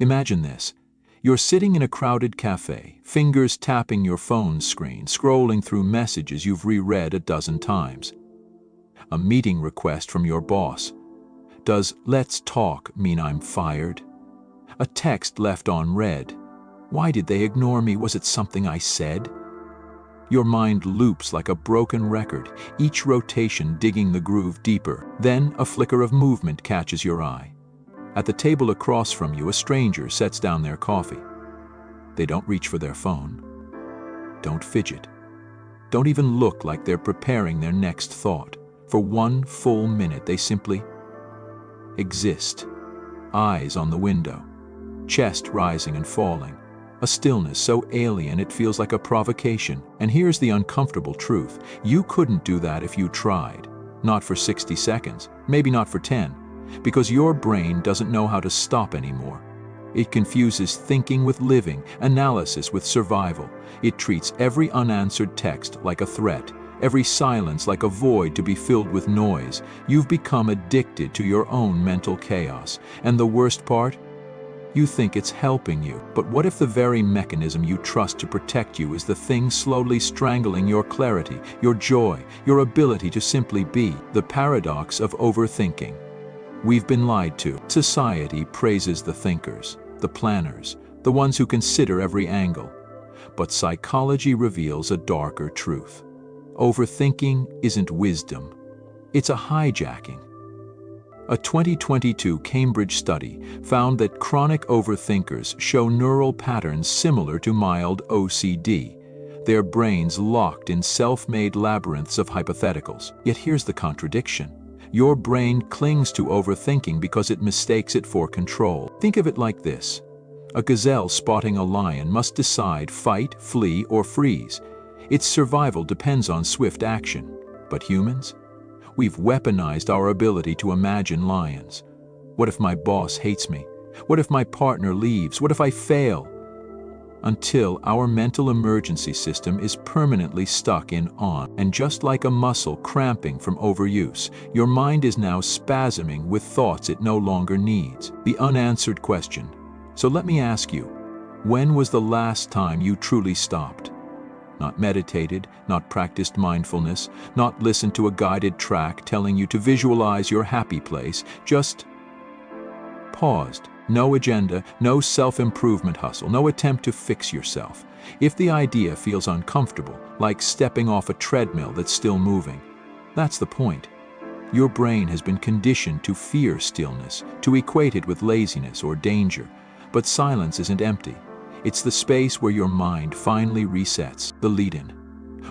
Imagine this. You're sitting in a crowded cafe, fingers tapping your phone screen, scrolling through messages you've reread a dozen times. A meeting request from your boss. Does "let's talk" mean I'm fired? A text left unread. Why did they ignore me? Was it something I said? Your mind loops like a broken record, each rotation digging the groove deeper. Then a flicker of movement catches your eye. At the table across from you, a stranger sets down their coffee. They don't reach for their phone. Don't fidget. Don't even look like they're preparing their next thought. For one full minute, they simply exist. Eyes on the window, chest rising and falling. A stillness so alien it feels like a provocation. And here's the uncomfortable truth. You couldn't do that if you tried. Not for 60 seconds, maybe not for 10. Because your brain doesn't know how to stop anymore. It confuses thinking with living, analysis with survival. It treats every unanswered text like a threat, every silence like a void to be filled with noise. You've become addicted to your own mental chaos. And the worst part? You think it's helping you. But what if the very mechanism you trust to protect you is the thing slowly strangling your clarity, your joy, your ability to simply be? The paradox of overthinking. We've been lied to. Society praises the thinkers, the planners, the ones who consider every angle. But psychology reveals a darker truth. Overthinking isn't wisdom. It's a hijacking. A 2022 Cambridge study found that chronic overthinkers show neural patterns similar to mild OCD. Their brains locked in self-made labyrinths of hypotheticals. Yet here's the contradiction. Your brain clings to overthinking because it mistakes it for control. Think of it like this. A gazelle spotting a lion must decide fight, flee, or freeze. Its survival depends on swift action. But humans? We've weaponized our ability to imagine lions. What if my boss hates me? What if my partner leaves? What if I fail? Until our mental emergency system is permanently stuck in on. And just like a muscle cramping from overuse, your mind is now spasming with thoughts it no longer needs. The unanswered question. So let me ask you, when was the last time you truly stopped? Not meditated, not practiced mindfulness, not listened to a guided track telling you to visualize your happy place, just paused. No agenda, no self-improvement hustle, no attempt to fix yourself. If the idea feels uncomfortable, like stepping off a treadmill that's still moving, that's the point. Your brain has been conditioned to fear stillness, to equate it with laziness or danger. But silence isn't empty. It's the space where your mind finally resets. The lead-in.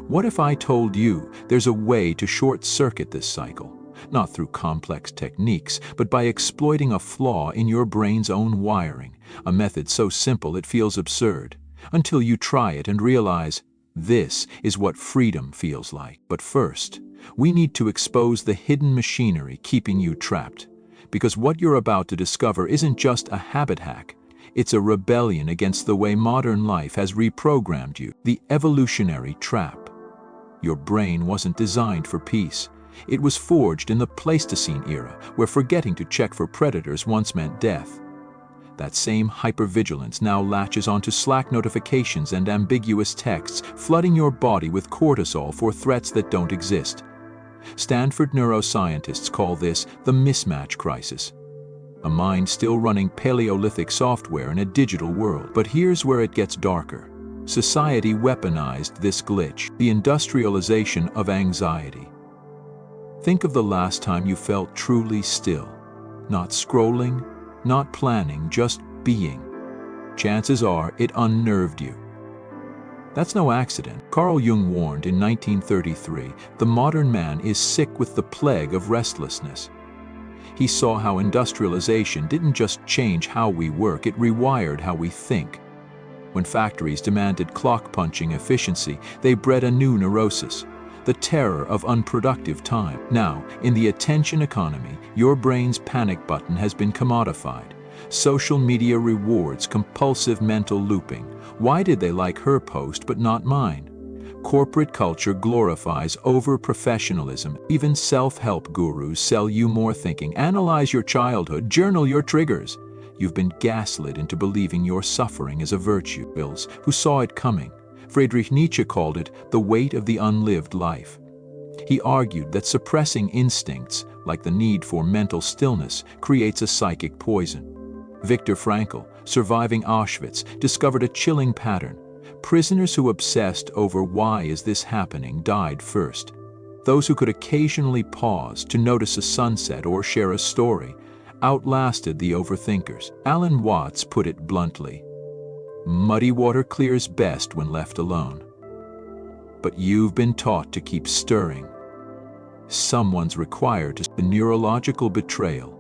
What if I told you there's a way to short-circuit this cycle? Not through complex techniques, but by exploiting a flaw in your brain's own wiring, a method so simple it feels absurd, until you try it and realize, this is what freedom feels like. But first, we need to expose the hidden machinery keeping you trapped. Because what you're about to discover isn't just a habit hack, it's a rebellion against the way modern life has reprogrammed you. The evolutionary trap. Your brain wasn't designed for peace. It was forged in the Pleistocene era, where forgetting to check for predators once meant death. That same hypervigilance now latches onto Slack notifications and ambiguous texts, flooding your body with cortisol for threats that don't exist. Stanford neuroscientists call this the mismatch crisis. A mind still running Paleolithic software in a digital world. But here's where it gets darker. Society weaponized this glitch, the industrialization of anxiety. Think of the last time you felt truly still. Not scrolling, not planning, just being. Chances are it unnerved you. That's no accident. Carl Jung warned in 1933, the modern man is sick with the plague of restlessness. He saw how industrialization didn't just change how we work, it rewired how we think. When factories demanded clock-punching efficiency, they bred a new neurosis. The terror of unproductive time. Now, in the attention economy, your brain's panic button has been commodified. Social media rewards compulsive mental looping. Why did they like her post but not mine? Corporate culture glorifies over-professionalism. Even self-help gurus sell you more thinking. Analyze your childhood, journal your triggers. You've been gaslit into believing your suffering is a virtue. Bills, who saw it coming. Friedrich Nietzsche called it the weight of the unlived life. He argued that suppressing instincts, like the need for mental stillness, creates a psychic poison. Viktor Frankl, surviving Auschwitz, discovered a chilling pattern. Prisoners who obsessed over why is this happening died first. Those who could occasionally pause to notice a sunset or share a story outlasted the overthinkers. Alan Watts put it bluntly, "Muddy water clears best when left alone." But you've been taught to keep stirring. Someone's required to. The neurological betrayal.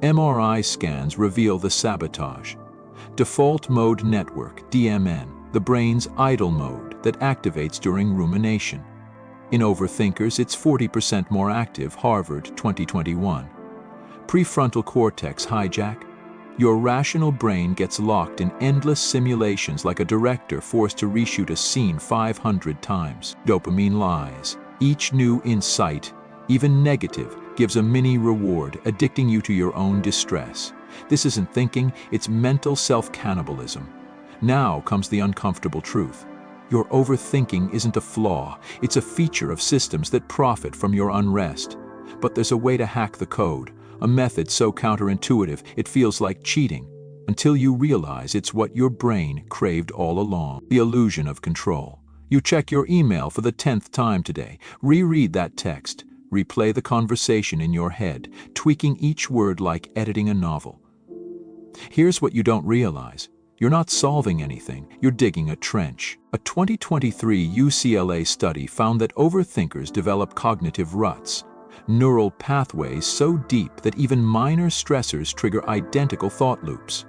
MRI scans reveal the sabotage. Default mode network, DMN, the brain's idle mode that activates during rumination. In overthinkers, it's 40% more active, Harvard 2021. Prefrontal cortex hijack. Your rational brain gets locked in endless simulations like a director forced to reshoot a scene 500 times. Dopamine lies. Each new insight, even negative, gives a mini reward, addicting you to your own distress. This isn't thinking, it's mental self-cannibalism. Now comes the uncomfortable truth. Your overthinking isn't a flaw, it's a feature of systems that profit from your unrest. But there's a way to hack the code, a method so counterintuitive it feels like cheating, until you realize it's what your brain craved all along. The illusion of control. You check your email for the 10th time today, reread that text, replay the conversation in your head, tweaking each word like editing a novel. Here's what you don't realize. You're not solving anything, you're digging a trench. A 2023 UCLA study found that overthinkers develop cognitive ruts, neural pathways so deep that even minor stressors trigger identical thought loops.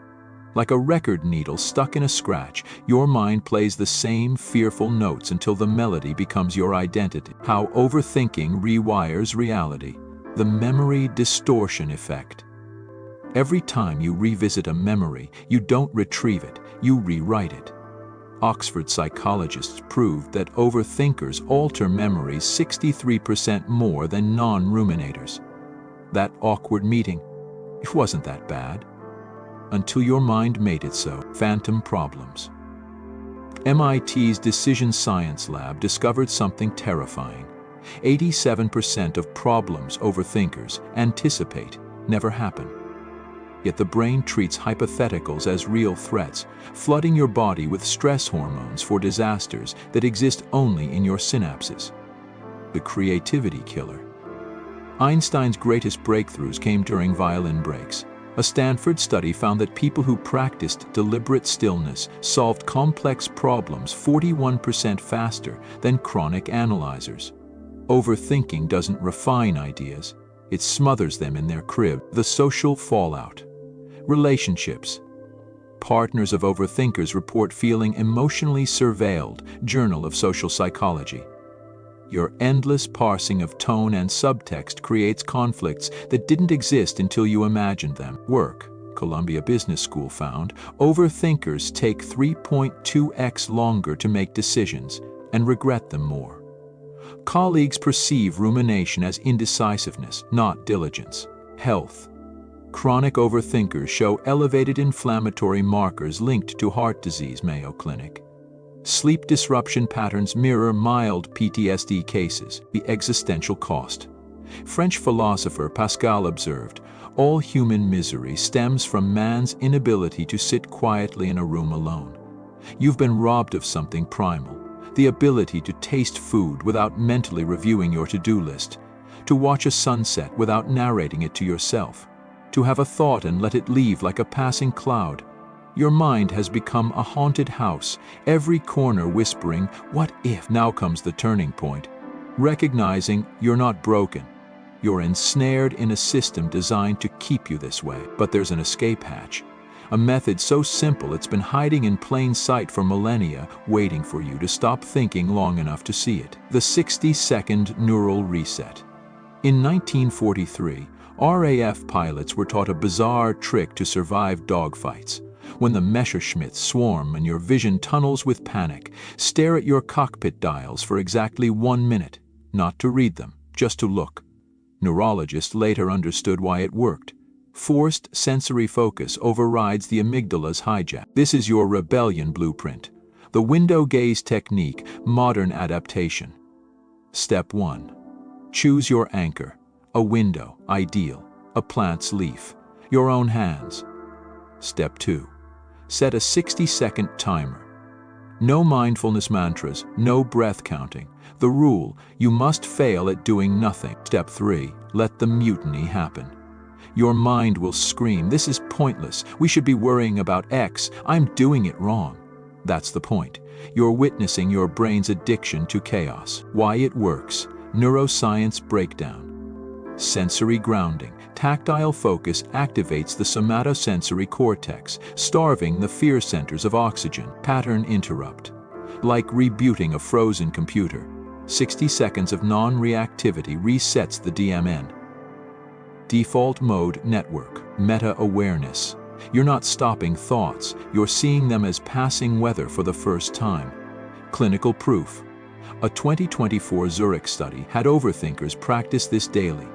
Like a record needle stuck in a scratch, your mind plays the same fearful notes until the melody becomes your identity. How overthinking rewires reality. The memory distortion effect. Every time you revisit a memory, you don't retrieve it, you rewrite it. Oxford psychologists proved that overthinkers alter memories 63% more than non-ruminators. That awkward meeting, it wasn't that bad. Until your mind made it so. Phantom problems. MIT's Decision Science Lab discovered something terrifying. 87% of problems overthinkers anticipate never happen. Yet the brain treats hypotheticals as real threats, flooding your body with stress hormones for disasters that exist only in your synapses. The creativity killer. Einstein's greatest breakthroughs came during violin breaks. A Stanford study found that people who practiced deliberate stillness solved complex problems 41% faster than chronic analyzers. Overthinking doesn't refine ideas, it smothers them in their crib. The social fallout. Relationships. Partners of overthinkers report feeling emotionally surveilled, Journal of Social Psychology. Your endless parsing of tone and subtext creates conflicts that didn't exist until you imagined them. Work. Columbia Business School found overthinkers take 3.2x longer to make decisions and regret them more. Colleagues perceive rumination as indecisiveness, not diligence. Health. Chronic overthinkers show elevated inflammatory markers linked to heart disease, Mayo Clinic. Sleep disruption patterns mirror mild PTSD cases, the existential cost. French philosopher Pascal observed, all human misery stems from man's inability to sit quietly in a room alone. You've been robbed of something primal, the ability to taste food without mentally reviewing your to-do list, to watch a sunset without narrating it to yourself, to have a thought and let it leave like a passing cloud. Your mind has become a haunted house, every corner whispering, "What if?" Now comes the turning point. Recognizing you're not broken. You're ensnared in a system designed to keep you this way. But there's an escape hatch. A method so simple it's been hiding in plain sight for millennia, waiting for you to stop thinking long enough to see it. The 60-second neural reset. In 1943, RAF pilots were taught a bizarre trick to survive dogfights. When the Messerschmitts swarm and your vision tunnels with panic, stare at your cockpit dials for exactly 1 minute, not to read them, just to look. Neurologists later understood why it worked. Forced sensory focus overrides the amygdala's hijack. This is your rebellion blueprint. The window gaze technique, modern adaptation. Step 1. Choose your anchor. A window, ideal. A plant's leaf. Your own hands. Step 2. Set a 60-second timer. No mindfulness mantras, no breath counting. The rule, you must fail at doing nothing. Step 3. Let the mutiny happen. Your mind will scream, this is pointless. We should be worrying about X. I'm doing it wrong. That's the point. You're witnessing your brain's addiction to chaos. Why it works. Neuroscience breakdown. Sensory grounding. Tactile focus activates the somatosensory cortex, starving the fear centers of oxygen. Pattern interrupt. Like rebooting a frozen computer, 60 seconds of non-reactivity resets the DMN. Default mode network, meta-awareness. You're not stopping thoughts, you're seeing them as passing weather for the first time. Clinical proof. A 2024 Zurich study had overthinkers practice this daily.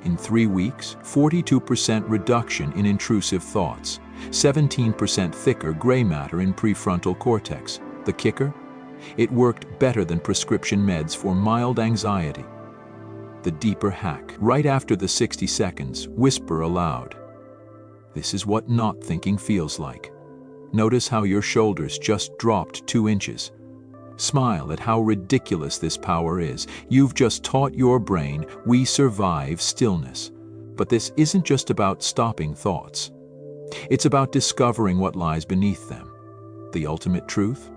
In 3 weeks, 42% reduction in intrusive thoughts, 17% thicker gray matter in prefrontal cortex. The kicker? It worked better than prescription meds for mild anxiety. The deeper hack. Right after the 60 seconds, whisper aloud. This is what not thinking feels like. Notice how your shoulders just dropped 2 inches. Smile at how ridiculous this power is. You've just taught your brain, we survive stillness. But this isn't just about stopping thoughts. It's about discovering what lies beneath them. The ultimate truth?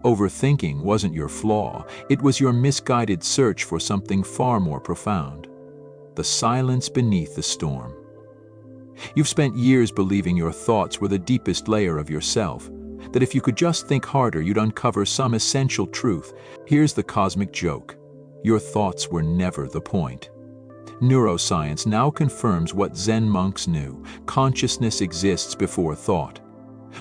Overthinking wasn't your flaw, it was your misguided search for something far more profound. The silence beneath the storm. You've spent years believing your thoughts were the deepest layer of yourself, that if you could just think harder you'd uncover some essential truth. Here's the cosmic joke. Your thoughts were never the point. Neuroscience now confirms what Zen monks knew. Consciousness exists before thought.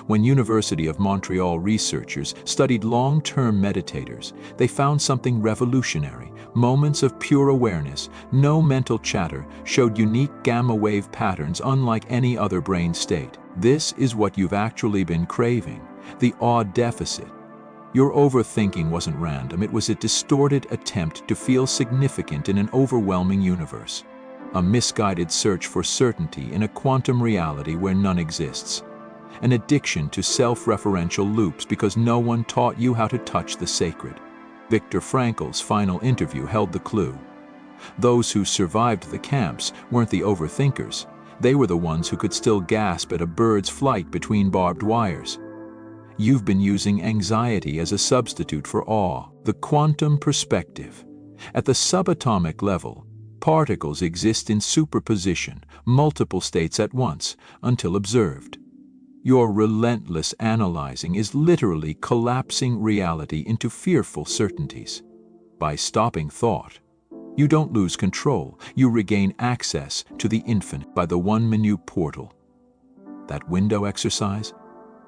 When University of Montreal researchers studied long-term meditators, they found something revolutionary. Moments of pure awareness, no mental chatter, showed unique gamma wave patterns unlike any other brain state. This is what you've actually been craving, the awe deficit. Your overthinking wasn't random, it was a distorted attempt to feel significant in an overwhelming universe. A misguided search for certainty in a quantum reality where none exists. An addiction to self-referential loops because no one taught you how to touch the sacred. Viktor Frankl's final interview held the clue. Those who survived the camps weren't the overthinkers. They were the ones who could still gasp at a bird's flight between barbed wires. You've been using anxiety as a substitute for awe. The quantum perspective. At the subatomic level, particles exist in superposition, multiple states at once, until observed. Your relentless analyzing is literally collapsing reality into fearful certainties. By stopping thought, you don't lose control, you regain access to the infinite by the one-minute portal. That window exercise?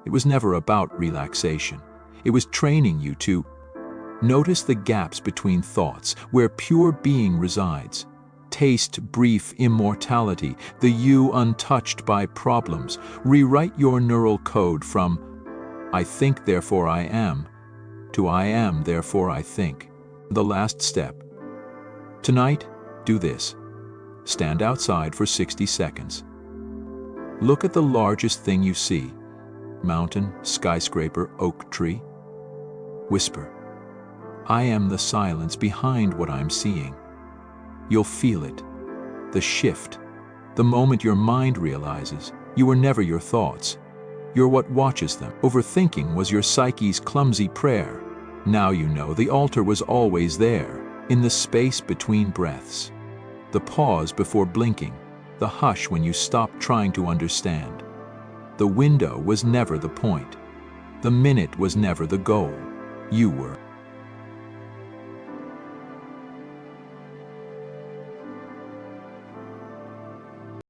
It was never about relaxation. It was training you to notice the gaps between thoughts where pure being resides. Taste brief immortality, the you untouched by problems. Rewrite your neural code from I think therefore I am to I am therefore I think. The last step. Tonight, do this. Stand outside for 60 seconds. Look at the largest thing you see. Mountain, skyscraper, oak tree. Whisper, I am the silence behind what I'm seeing. You'll feel it, the shift, the moment your mind realizes you were never your thoughts. You're what watches them. Overthinking was your psyche's clumsy prayer. Now you know the altar was always there, in the space between breaths. The pause before blinking, the hush when you stopped trying to understand. The window was never the point. The minute was never the goal. You were.